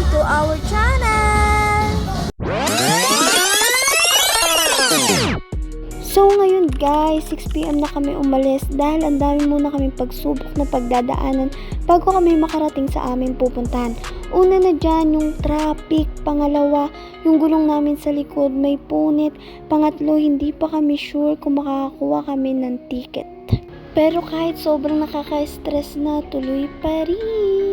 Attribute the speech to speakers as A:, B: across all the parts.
A: welcome to our channel! So ngayon guys, 6 PM na kami umalis dahil ang dami muna kami pagsubok na pagdadaanan bago kami makarating sa aming pupuntahan. Una na dyan yung traffic, pangalawa yung gulong namin sa likod may punit, pangatlo hindi pa kami sure kung makakakuha kami ng ticket. Pero kahit sobrang nakaka-stress na, tuloy pa rin.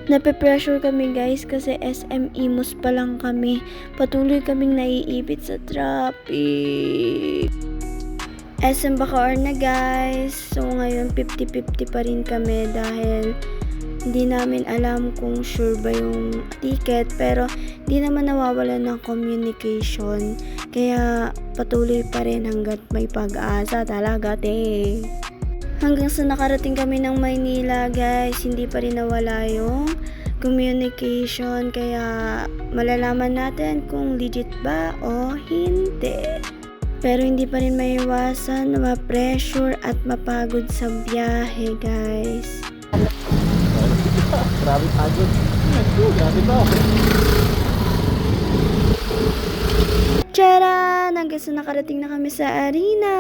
A: Nape-pressure kami guys kasi SM Imus pa lang kami. Patuloy kaming naiipit sa traffic. SM Bacoor na guys. So ngayon 50-50 pa rin kami dahil hindi namin alam kung sure ba yung ticket. Pero hindi naman nawawalan ng communication. Kaya patuloy pa rin hanggat may pag-asa talaga te. Hanggang sa nakarating kami ng Maynila guys, hindi pa rin nawala yung communication, kaya malalaman natin kung legit ba o hindi. Pero hindi pa rin maiwasan na ma-pressure at mapagod sa biyahe guys.
B: Grabe pagod. Grabe ba?
A: Tcharan! Hanggang sa nakarating na kami sa arena.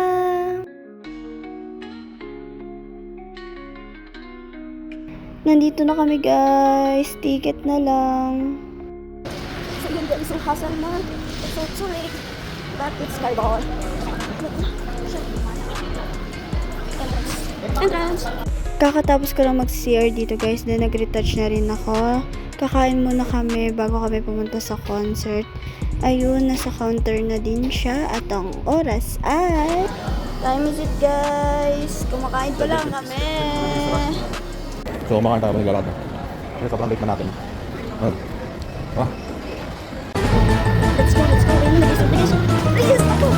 A: Nandito na kami guys, ticket na lang. So yun guys, yung hassle na. It's so too late. But it's my ball. Entrance. Kakatapos ko lang mag-CR dito guys, then nag-retouch na rin ako. Kakain muna kami bago kami pumunta sa concert. Ayun, nasa counter na din siya at ang oras ay... Time is it guys? Kumakain pa lang kami.
B: So, makakanta kami naglalakad na. Kasi sobrang late na natin. Ah.
A: Let's go, let's go. Bilis, ako.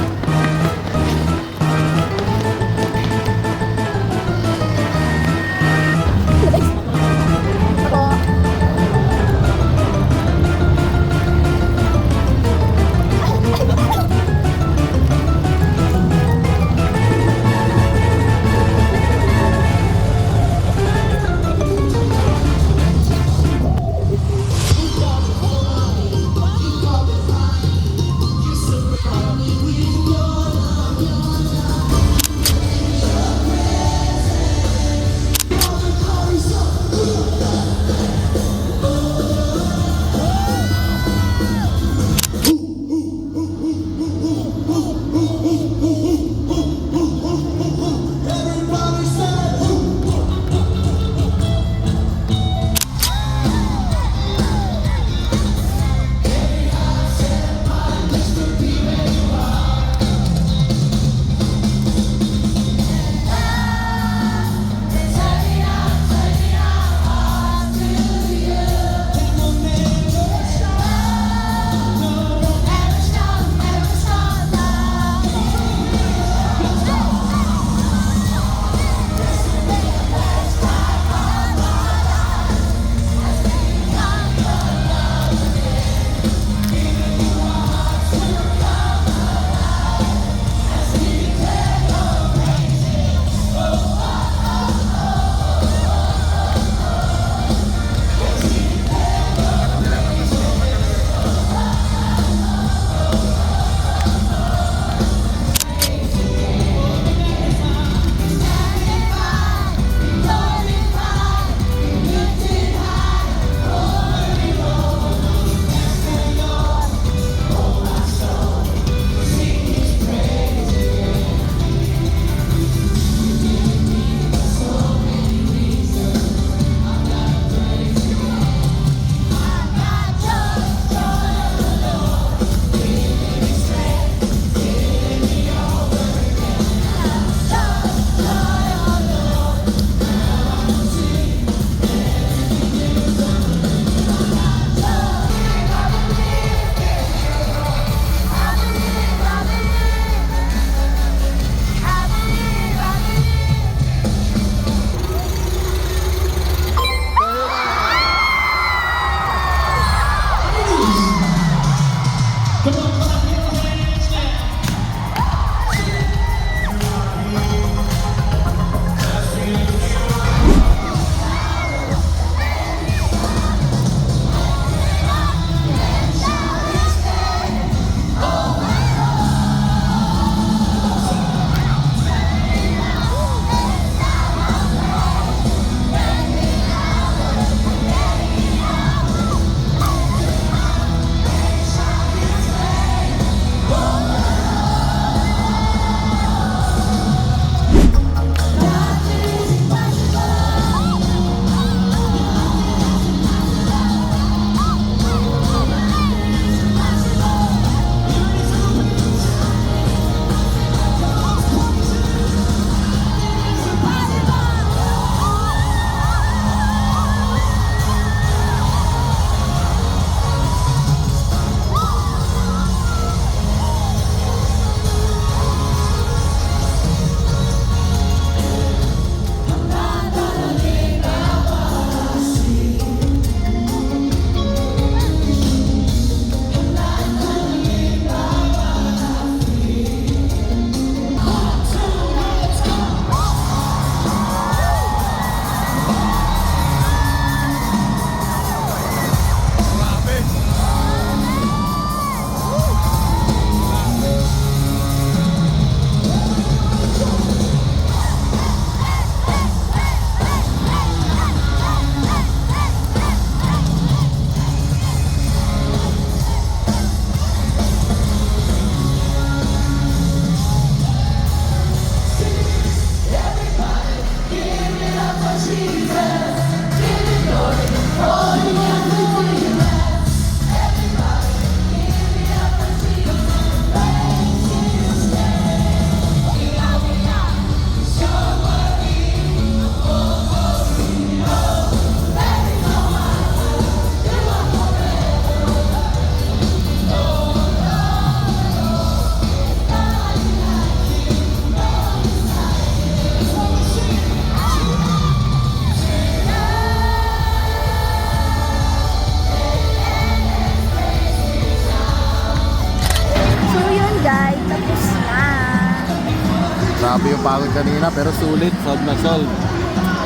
B: Nakakapagod kanina pero sulit. Solve na solve.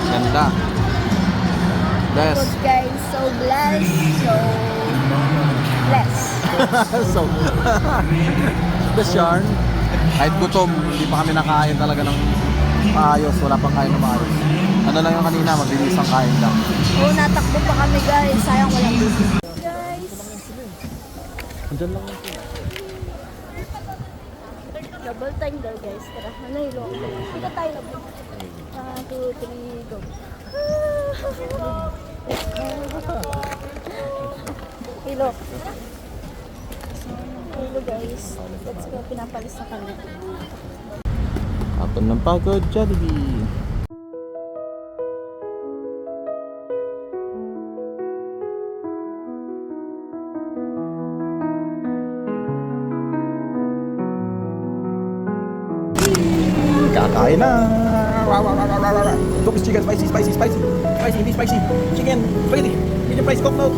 B: Ganda. Best.
A: Good guys, so blessed, so blessed.
B: So, best yarn. Kahit gutom, hindi pa kami nakain talaga ng maayos. Wala pang kain na maayos. Ano lang yung kanina, mabilis ang kain lang.
A: Oo, natakbo pa kami guys, sayang walang video. Guys,
B: Andyan lang.
A: double time daw guys. Tara, nanahilo ako. Ika tayo na po. 1, 2, 3, go. Hilo. Hilo guys. Let's go, pinapalis na kami.
B: Hapon ng pagod, Jollibee. Kakain na! Cook is chicken, spicy, spicy, spicy. Spicy, hindi spicy. Chicken, spaghetti. Medium price, coke, no.